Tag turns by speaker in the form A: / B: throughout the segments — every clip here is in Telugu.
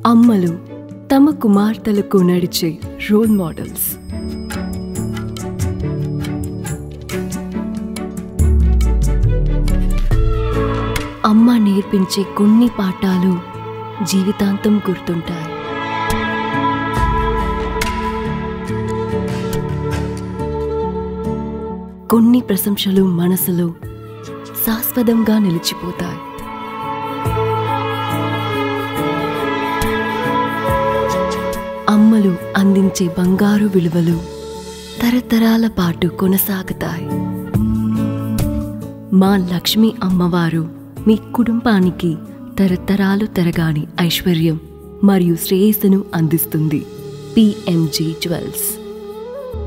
A: అమ్మలు తమ కుమార్తెలకు నడిచే రోల్ మోడల్స్. అమ్మ నేర్పించే కొన్ని పాఠాలు జీవితాంతం గుర్తుంటాయి. కొన్ని ప్రశంసలు మనసులో శాశ్వతంగా నిలిచిపోతాయి. అమ్మలు అందించే బంగారు విలువలు తరతరాల పాటు కొనసాగుతాయి. మా లక్ష్మీ అమ్మవారు మీ కుటుంబానికి తరతరాలు తరగాని ఐశ్వర్యం మరియు శ్రేయస్సును అందిస్తుంది. PMG jewels.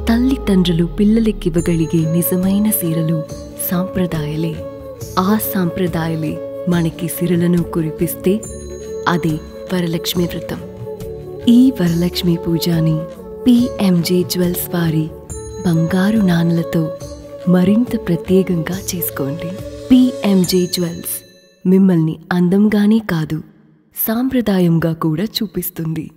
A: తల్లిదండ్రులు పిల్లలకివ్వగలిగే నిజమైన సిరలు సాంప్రదాయాలే. ఆ సాంప్రదాయాలే మనకి సిరలను కురిపిస్తే అదే వరలక్ష్మి వ్రతం. ఈ వరలక్ష్మి పూజని PMG జ్యువెల్స్ వారి బంగారు నాణలతో మరింత ప్రత్యేకంగా చేసుకోండి. PMG జ్యువెల్స్ మిమ్మల్ని అందంగానే కాదు, సాంప్రదాయంగా కూడా చూపిస్తుంది.